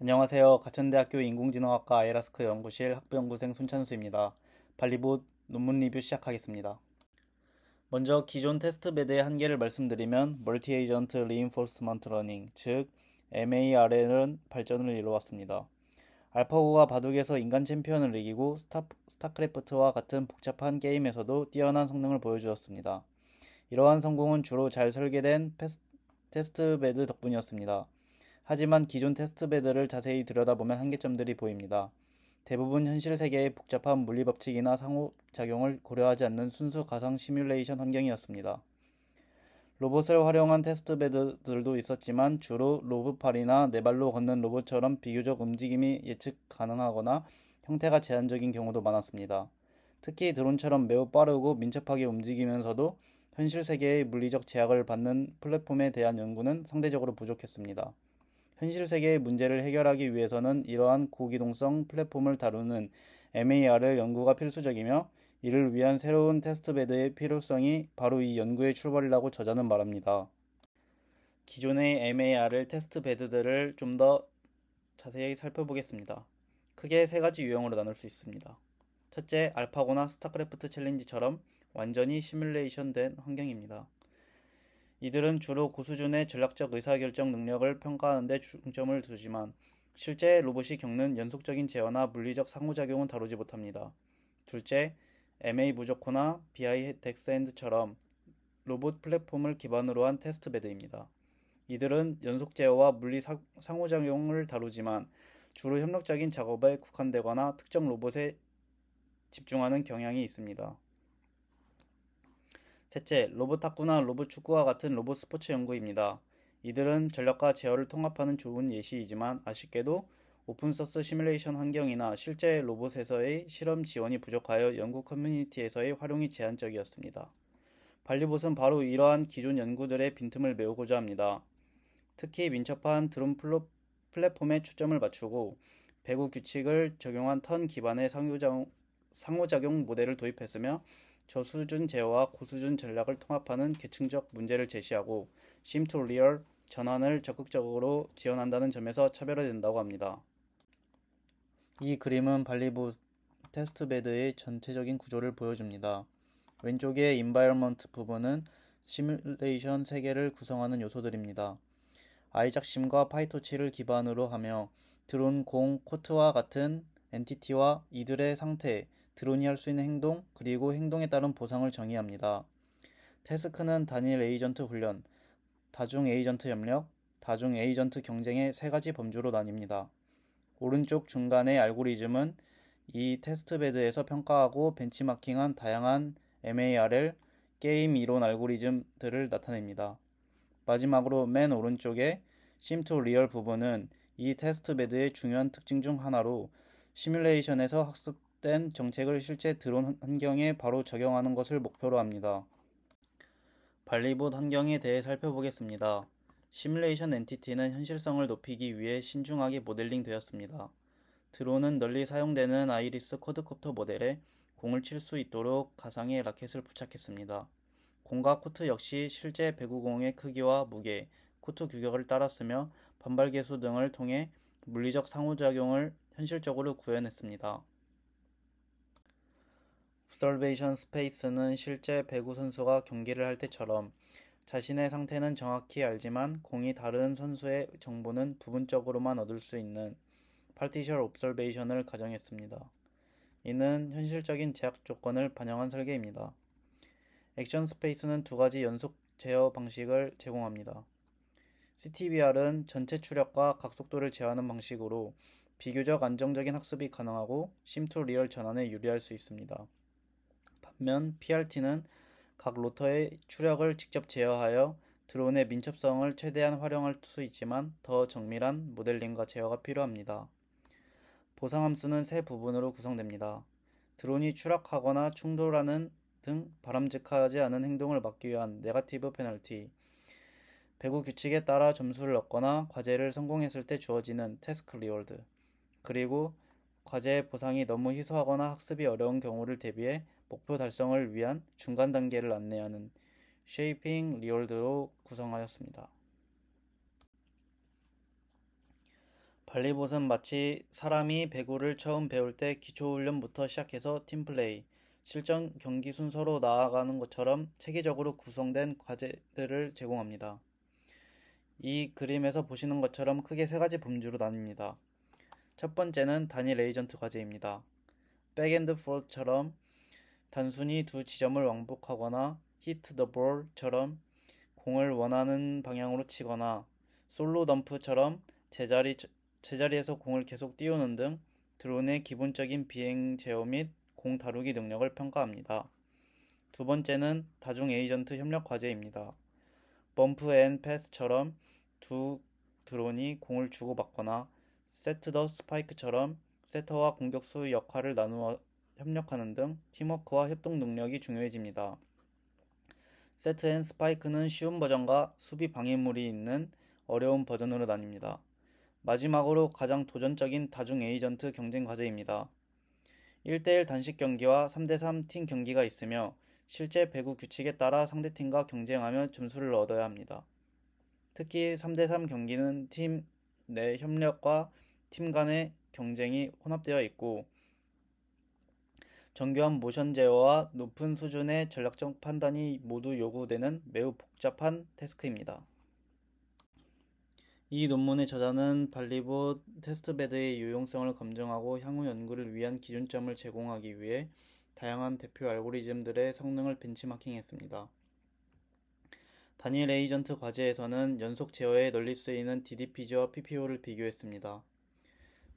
안녕하세요. 가천대학교 인공지능학과 아이라스크 연구실 학부연구생 손찬수입니다. 발리봇 논문 리뷰 시작하겠습니다. 먼저 기존 테스트베드의 한계를 말씀드리면 멀티 에이전트 리인포스먼트 러닝, 즉 MARL은 발전을 이루었습니다. 알파고가 바둑에서 인간 챔피언을 이기고 스타크래프트와 같은 복잡한 게임에서도 뛰어난 성능을 보여주었습니다. 이러한 성공은 주로 잘 설계된 테스트베드 덕분이었습니다. 하지만 기존 테스트베드를 자세히 들여다보면 한계점들이 보입니다. 대부분 현실 세계의 복잡한 물리 법칙이나 상호작용을 고려하지 않는 순수 가상 시뮬레이션 환경이었습니다. 로봇을 활용한 테스트베드들도 있었지만 주로 로봇팔이나 네 발로 걷는 로봇처럼 비교적 움직임이 예측 가능하거나 형태가 제한적인 경우도 많았습니다. 특히 드론처럼 매우 빠르고 민첩하게 움직이면서도 현실 세계의 물리적 제약을 받는 플랫폼에 대한 연구는 상대적으로 부족했습니다. 현실 세계의 문제를 해결하기 위해서는 이러한 고기동성 플랫폼을 다루는 MAR을 연구가 필수적이며 이를 위한 새로운 테스트베드의 필요성이 바로 이 연구의 출발이라고 저자는 말합니다. 기존의 MAR 테스트베드들을 좀 더 자세히 살펴보겠습니다. 크게 세 가지 유형으로 나눌 수 있습니다. 첫째, 알파고나 스타크래프트 챌린지처럼 완전히 시뮬레이션된 환경입니다. 이들은 주로 고수준의 전략적 의사결정 능력을 평가하는 데 중점을 두지만 실제 로봇이 겪는 연속적인 제어나 물리적 상호작용은 다루지 못합니다. 둘째, MA 부조코나 BI 덱스핸드처럼 로봇 플랫폼을 기반으로 한 테스트베드입니다. 이들은 연속 제어와 물리 상호작용을 다루지만 주로 협력적인 작업에 국한되거나 특정 로봇에 집중하는 경향이 있습니다. 셋째, 로봇 탁구나 로봇 축구와 같은 로봇 스포츠 연구입니다. 이들은 전략과 제어를 통합하는 좋은 예시이지만 아쉽게도 오픈소스 시뮬레이션 환경이나 실제 로봇에서의 실험 지원이 부족하여 연구 커뮤니티에서의 활용이 제한적이었습니다. 발리봇은 바로 이러한 기존 연구들의 빈틈을 메우고자 합니다. 특히 민첩한 드론 플랫폼에 초점을 맞추고 배구 규칙을 적용한 턴 기반의 상호작용 모델을 도입했으며 저수준 제어와 고수준 전략을 통합하는 계층적 문제를 제시하고 심 투 리얼 전환을 적극적으로 지원한다는 점에서 차별화된다고 합니다. 이 그림은 발리봇 테스트베드의 전체적인 구조를 보여줍니다. 왼쪽의 인바이러먼트 부분은 시뮬레이션 세계를 구성하는 요소들입니다. 아이작심과 파이토치를 기반으로 하며 드론 공, 코트와 같은 엔티티와 이들의 상태, 드론이 할 수 있는 행동, 그리고 행동에 따른 보상을 정의합니다. 태스크는 단일 에이전트 훈련, 다중 에이전트 협력, 다중 에이전트 경쟁의 세 가지 범주로 나뉩니다. 오른쪽 중간의 알고리즘은 이 테스트베드에서 평가하고 벤치마킹한 다양한 MARL, 게임 이론 알고리즘들을 나타냅니다. 마지막으로 맨 오른쪽의 심 투 리얼 부분은 이 테스트베드의 중요한 특징 중 하나로 시뮬레이션에서 학습된 정책을 실제 드론 환경에 바로 적용하는 것을 목표로 합니다. 발리봇 환경에 대해 살펴보겠습니다. 시뮬레이션 엔티티는 현실성을 높이기 위해 신중하게 모델링 되었습니다. 드론은 널리 사용되는 아이리스 쿼드콥터 모델에 공을 칠 수 있도록 가상의 라켓을 부착했습니다. 공과 코트 역시 실제 배구공의 크기와 무게, 코트 규격을 따랐으며 반발 계수 등을 통해 물리적 상호작용을 현실적으로 구현했습니다. 옵서베이션 스페이스는 실제 배구 선수가 경기를 할 때처럼 자신의 상태는 정확히 알지만 공이 다른 선수의 정보는 부분적으로만 얻을 수 있는 파티셜 옵서베이션을 가정했습니다. 이는 현실적인 제약 조건을 반영한 설계입니다. 액션 스페이스는 두 가지 연속 제어 방식을 제공합니다. CTBR은 전체 추력과 각속도를 제어하는 방식으로 비교적 안정적인 학습이 가능하고 심2 리얼 전환에 유리할 수 있습니다. 반면 PRT는 각 로터의 추력을 직접 제어하여 드론의 민첩성을 최대한 활용할 수 있지만 더 정밀한 모델링과 제어가 필요합니다. 보상함수는 세 부분으로 구성됩니다. 드론이 추락하거나 충돌하는 등 바람직하지 않은 행동을 막기 위한 네거티브 페널티, 배구 규칙에 따라 점수를 얻거나 과제를 성공했을 때 주어지는 태스크 리워드, 그리고 과제의 보상이 너무 희소하거나 학습이 어려운 경우를 대비해 목표 달성을 위한 중간 단계를 안내하는 쉐이핑 리워드로 구성하였습니다. 발리봇은 마치 사람이 배구를 처음 배울 때 기초훈련부터 시작해서 팀플레이, 실전 경기 순서로 나아가는 것처럼 체계적으로 구성된 과제들을 제공합니다. 이 그림에서 보시는 것처럼 크게 세 가지 범주로 나뉩니다. 첫 번째는 단일 에이전트 과제입니다. 백앤드 포처럼 단순히 두 지점을 왕복하거나 히트 더 볼처럼 공을 원하는 방향으로 치거나 솔로 덤프처럼 제자리에서 공을 계속 띄우는 등 드론의 기본적인 비행 제어 및 공 다루기 능력을 평가합니다. 두 번째는 다중 에이전트 협력 과제입니다. 범프 앤 패스처럼 두 드론이 공을 주고받거나 세트 더 스파이크처럼 세터와 공격수 역할을 나누어 협력하는 등 팀워크와 협동 능력이 중요해집니다. 세트 앤 스파이크는 쉬운 버전과 수비 방해물이 있는 어려운 버전으로 나뉩니다. 마지막으로 가장 도전적인 다중 에이전트 경쟁 과제입니다. 1대1 단식 경기와 3대3 팀 경기가 있으며 실제 배구 규칙에 따라 상대팀과 경쟁하며 점수를 얻어야 합니다. 특히 3대3 경기는 팀 내 협력과 팀 간의 경쟁이 혼합되어 있고 정교한 모션 제어와 높은 수준의 전략적 판단이 모두 요구되는 매우 복잡한 태스크입니다. 이 논문의 저자는 발리봇 테스트베드의 유용성을 검증하고 향후 연구를 위한 기준점을 제공하기 위해 다양한 대표 알고리즘들의 성능을 벤치마킹했습니다. 단일 에이전트 과제에서는 연속 제어에 널리 쓰이는 DDPG와 PPO를 비교했습니다.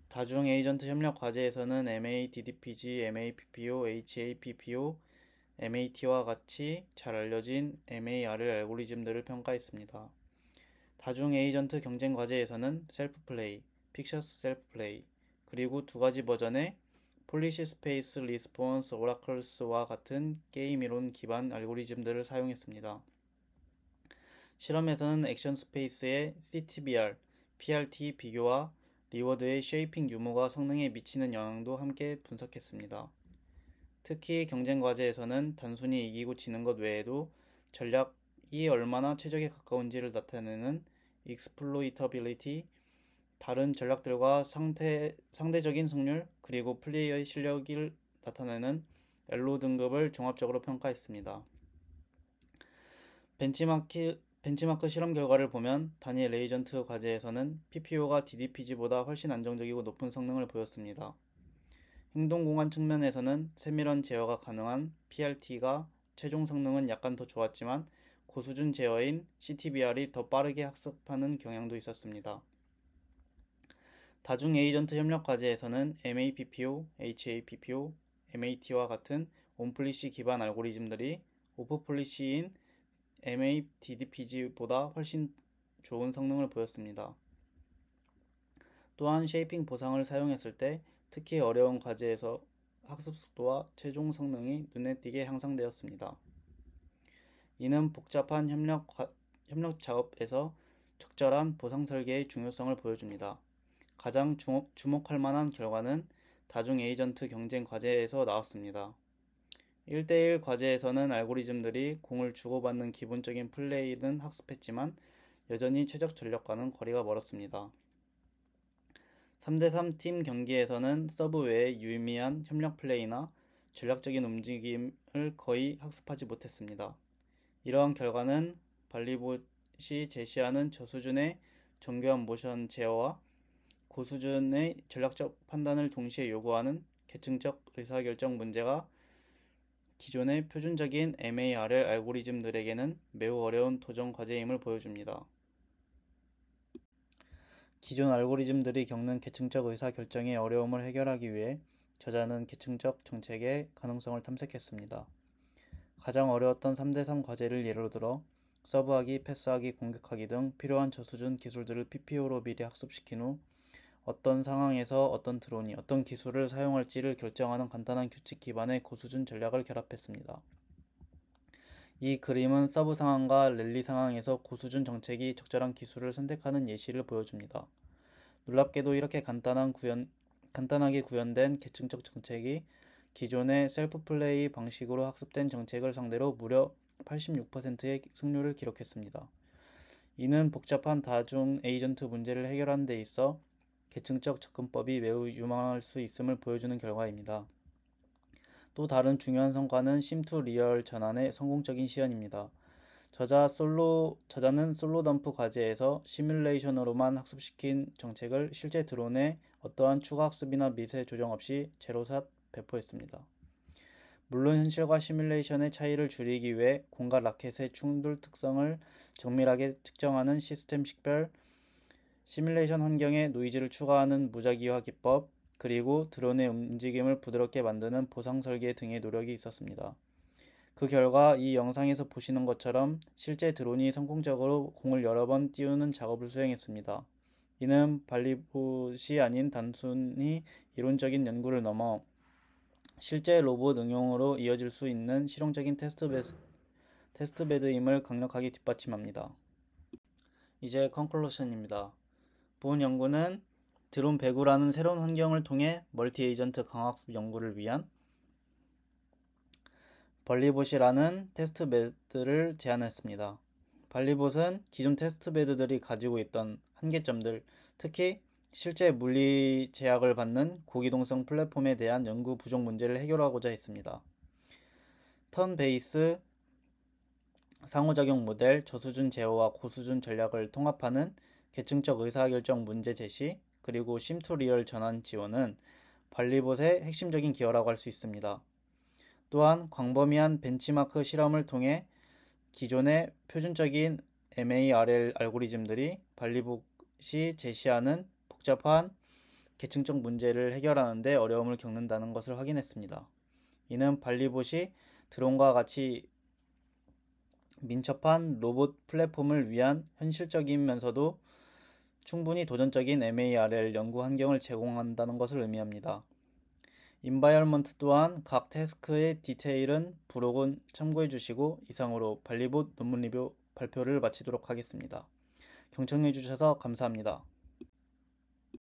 다중 에이전트 협력 과제에서는 MA, DDPG, MA, PPO, HA, PPO, MAT와 같이 잘 알려진 MARL 알고리즘들을 평가했습니다. 다중 에이전트 경쟁 과제에서는 셀프 플레이, 픽셔스 셀프 플레이, 그리고 두 가지 버전의 폴리시 스페이스 리스폰스 오라클스와 같은 게임 이론 기반 알고리즘들을 사용했습니다. 실험에서는 액션 스페이스의 CTBR, PRT 비교와 리워드의 쉐이핑 유무가 성능에 미치는 영향도 함께 분석했습니다. 특히 경쟁 과제에서는 단순히 이기고 지는 것 외에도 전략이 얼마나 최적에 가까운지를 나타내는 익스플로이터빌리티, 다른 전략들과 상대적인 승률, 그리고 플레이어의 실력을 나타내는 엘로 등급을 종합적으로 평가했습니다. 벤치마크 실험 결과를 보면 단일 에이전트 과제에서는 PPO가 DDPG보다 훨씬 안정적이고 높은 성능을 보였습니다. 행동공간 측면에서는 세밀한 제어가 가능한 PRT가 최종 성능은 약간 더 좋았지만 고수준 제어인 CTBR이 더 빠르게 학습하는 경향도 있었습니다. 다중 에이전트 협력 과제에서는 MAPPO, HAPPO, MAT와 같은 온플리시 기반 알고리즘들이 오프폴리시인 MADDPG보다 훨씬 좋은 성능을 보였습니다. 또한 쉐이핑 보상을 사용했을 때 특히 어려운 과제에서 학습 속도와 최종 성능이 눈에 띄게 향상되었습니다. 이는 복잡한 협력 작업에서 적절한 보상 설계의 중요성을 보여줍니다. 가장 주목할 만한 결과는 다중 에이전트 경쟁 과제에서 나왔습니다. 1대1 과제에서는 알고리즘들이 공을 주고받는 기본적인 플레이는 학습했지만 여전히 최적 전력과는 거리가 멀었습니다. 3대3 팀 경기에서는 서브 외의 유의미한 협력 플레이나 전략적인 움직임을 거의 학습하지 못했습니다. 이러한 결과는 발리봇이 제시하는 저수준의 정교한 모션 제어와 고수준의 전략적 판단을 동시에 요구하는 계층적 의사결정 문제가 기존의 표준적인 MARL 알고리즘들에게는 매우 어려운 도전 과제임을 보여줍니다. 기존 알고리즘들이 겪는 계층적 의사결정의 어려움을 해결하기 위해 저자는 계층적 정책의 가능성을 탐색했습니다. 가장 어려웠던 3대3 과제를 예로 들어 서브하기, 패스하기, 공격하기 등 필요한 저수준 기술들을 PPO로 미리 학습시킨 후 어떤 상황에서 어떤 드론이 어떤 기술을 사용할지를 결정하는 간단한 규칙 기반의 고수준 전략을 결합했습니다. 이 그림은 서브 상황과 랠리 상황에서 고수준 정책이 적절한 기술을 선택하는 예시를 보여줍니다. 놀랍게도 이렇게 간단하게 구현된 계층적 정책이 기존의 셀프 플레이 방식으로 학습된 정책을 상대로 무려 86%의 승률을 기록했습니다. 이는 복잡한 다중 에이전트 문제를 해결하는 데 있어 계층적 접근법이 매우 유망할 수 있음을 보여주는 결과입니다. 또 다른 중요한 성과는 심2 리얼 전환의 성공적인 시연입니다. 저자는 솔로덤프 과제에서 시뮬레이션으로만 학습시킨 정책을 실제 드론에 어떠한 추가 학습이나 미세 조정 없이 제로샷 배포했습니다. 물론 현실과 시뮬레이션의 차이를 줄이기 위해 공과 라켓의 충돌 특성을 정밀하게 측정하는 시스템 식별, 시뮬레이션 환경에 노이즈를 추가하는 무작위화 기법, 그리고 드론의 움직임을 부드럽게 만드는 보상 설계 등의 노력이 있었습니다. 그 결과 이 영상에서 보시는 것처럼 실제 드론이 성공적으로 공을 여러 번 띄우는 작업을 수행했습니다. 이는 발리봇이 아닌 단순히 이론적인 연구를 넘어 실제 로봇 응용으로 이어질 수 있는 실용적인 테스트베드임을 강력하게 뒷받침합니다. 이제 컨클루션입니다. 본 연구는 드론 배구라는 새로운 환경을 통해 멀티 에이전트 강학습 연구를 위한 벌리봇이라는 테스트베드를 제안했습니다. 발리봇은 기존 테스트베드들이 가지고 있던 한계점들, 특히 실제 물리 제약을 받는 고기동성 플랫폼에 대한 연구 부족 문제를 해결하고자 했습니다. 턴 베이스 상호작용 모델, 저수준 제어와 고수준 전략을 통합하는 계층적 의사결정 문제 제시, 그리고 심2 리얼 전환 지원은 발리봇의 핵심적인 기여라고 할 수 있습니다. 또한 광범위한 벤치마크 실험을 통해 기존의 표준적인 MARL 알고리즘들이 발리봇이 제시하는 복잡한 계층적 문제를 해결하는 데 어려움을 겪는다는 것을 확인했습니다. 이는 발리봇이 드론과 같이 민첩한 로봇 플랫폼을 위한 현실적이면서도 충분히 도전적인 MARL 연구 환경을 제공한다는 것을 의미합니다. 인바이러먼트 또한 각 태스크의 디테일은 부록은 참고해 주시고 이상으로 발리봇 논문 리뷰 발표를 마치도록 하겠습니다. 경청해 주셔서 감사합니다.